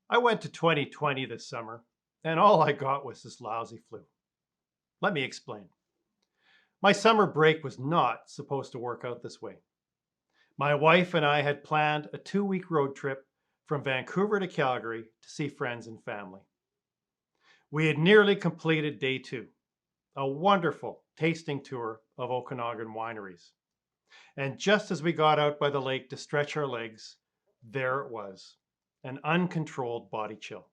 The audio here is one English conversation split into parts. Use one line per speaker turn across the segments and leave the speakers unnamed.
I went to 2020 this summer, and all I got was this lousy flu. Let me explain. My summer break was not supposed to work out this way. My wife and I had planned a 2-week road trip from Vancouver to Calgary to see friends and family. We had nearly completed day 2, a wonderful tasting tour of Okanagan wineries. And just as we got out by the lake to stretch our legs, there it was, an uncontrolled body chill.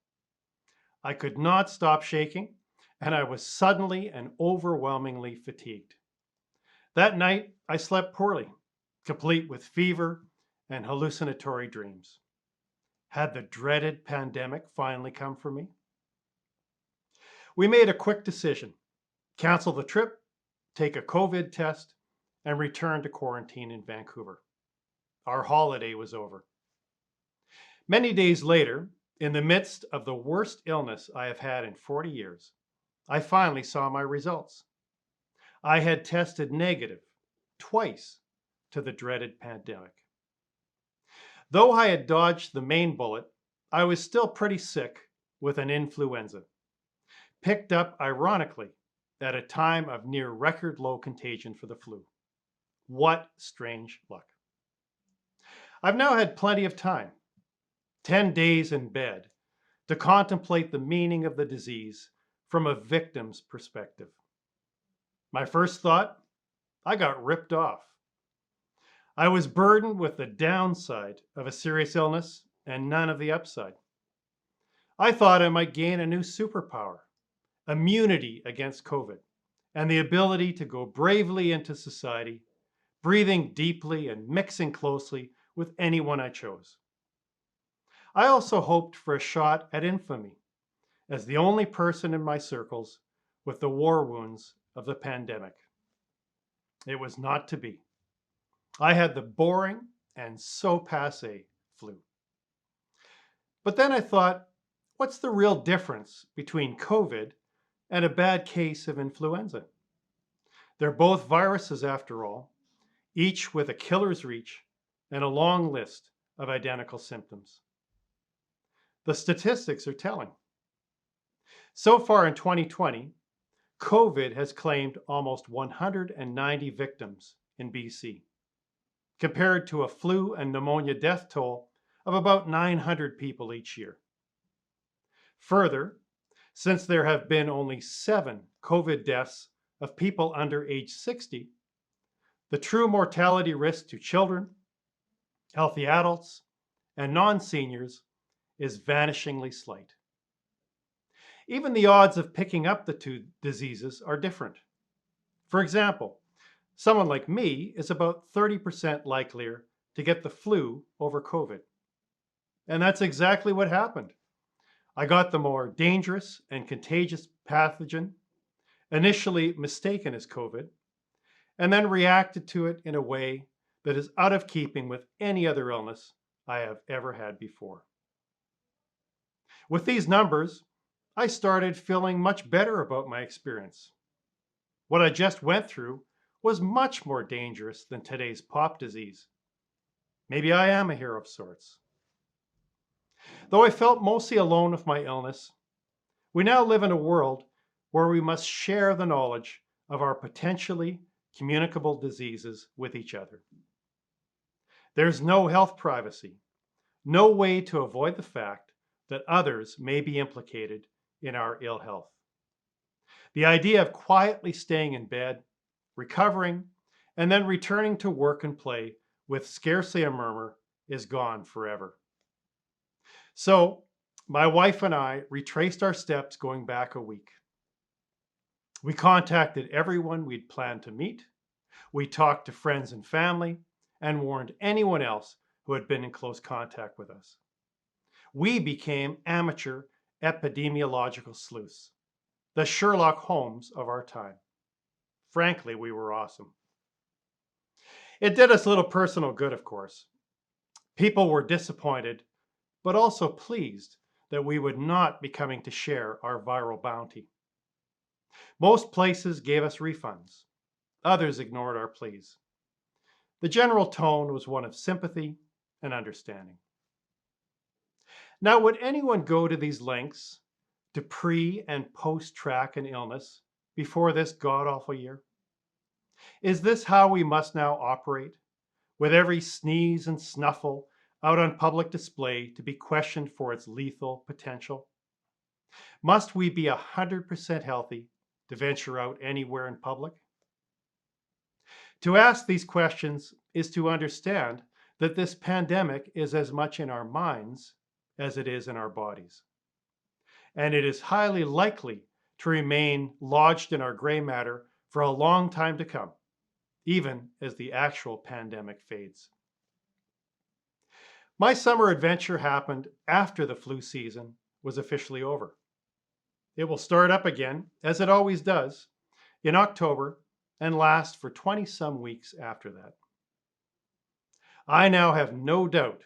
I could not stop shaking, and I was suddenly and overwhelmingly fatigued. That night, I slept poorly, complete with fever and hallucinatory dreams. Had the dreaded pandemic finally come for me? We made a quick decision: cancel the trip, take a COVID test, and return to quarantine in Vancouver. Our holiday was over. Many days later, in the midst of the worst illness I have had in 40 years, I finally saw my results. I had tested negative twice to the dreaded pandemic. Though I had dodged the main bullet, I was still pretty sick with an influenza, picked up ironically at a time of near record low contagion for the flu. What strange luck. I've now had plenty of time, 10 days in bed, to contemplate the meaning of the disease from a victim's perspective. My first thought: I got ripped off. I was burdened with the downside of a serious illness and none of the upside. I thought I might gain a new superpower: immunity against COVID, and the ability to go bravely into society, breathing deeply and mixing closely with anyone I chose. I also hoped for a shot at infamy as the only person in my circles with the war wounds of the pandemic. It was not to be. I had the boring and so passé flu. But then I thought, what's the real difference between COVID and a bad case of influenza? They're both viruses after all, each with a killer's reach and a long list of identical symptoms. The statistics are telling. So far in 2020, COVID has claimed almost 190 victims in BC, compared to a flu and pneumonia death toll of about 900 people each year. Further, since there have been only 7 COVID deaths of people under age 60, the true mortality risk to children, healthy adults, and non-seniors is vanishingly slight. Even the odds of picking up the two diseases are different. For example, someone like me is about 30% likelier to get the flu over COVID. And that's exactly what happened. I got the more dangerous and contagious pathogen, initially mistaken as COVID, and then reacted to it in a way that is out of keeping with any other illness I have ever had before. With these numbers, I started feeling much better about my experience. What I just went through was much more dangerous than today's pop disease. Maybe I am a hero of sorts. Though I felt mostly alone with my illness, we now live in a world where we must share the knowledge of our potentially communicable diseases with each other. There's no health privacy, no way to avoid the fact that others may be implicated in our ill health. The idea of quietly staying in bed, recovering, and then returning to work and play with scarcely a murmur is gone forever. So, my wife and I retraced our steps going back a week. We contacted everyone we'd planned to meet. We talked to friends and family and warned anyone else who had been in close contact with us. We became amateur epidemiological sleuths, the Sherlock Holmes of our time. Frankly, we were awesome. It did us a little personal good, of course. People were disappointed, but also pleased that we would not be coming to share our viral bounty. Most places gave us refunds. Others ignored our pleas. The general tone was one of sympathy and understanding. Now, would anyone go to these lengths to pre and post track an illness before this god awful year? Is this how we must now operate, with every sneeze and snuffle out on public display to be questioned for its lethal potential? Must we be 100% healthy to venture out anywhere in public? To ask these questions is to understand that this pandemic is as much in our minds as it is in our bodies. And it is highly likely to remain lodged in our gray matter for a long time to come, even as the actual pandemic fades. My summer adventure happened after the flu season was officially over. It will start up again, as it always does, in October and last for 20-some weeks after that. I now have no doubt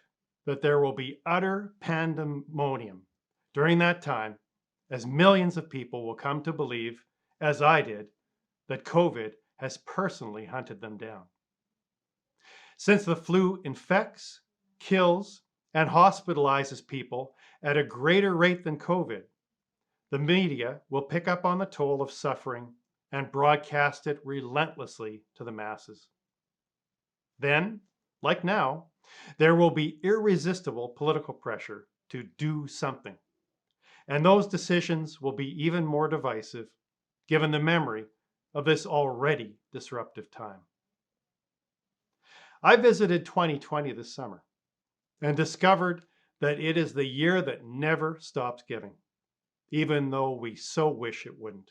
that there will be utter pandemonium during that time, as millions of people will come to believe, as I did, that COVID has personally hunted them down. Since the flu infects, kills, and hospitalizes people at a greater rate than COVID, the media will pick up on the toll of suffering and broadcast it relentlessly to the masses. Then, like now, there will be irresistible political pressure to do something. And those decisions will be even more divisive, given the memory of this already disruptive time. I visited 2020 this summer and discovered that it is the year that never stops giving, even though we so wish it wouldn't.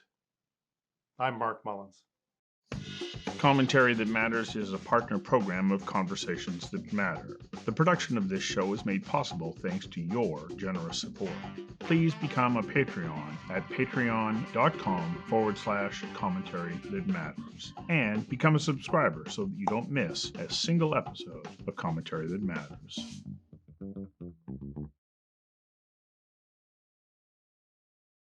I'm Mark Mullins.
Commentary That Matters is a partner program of Conversations That Matter. The production of this show is made possible thanks to your generous support. Please become a Patreon at patreon.com/commentary that matters and become a subscriber so that you don't miss a single episode of Commentary That Matters.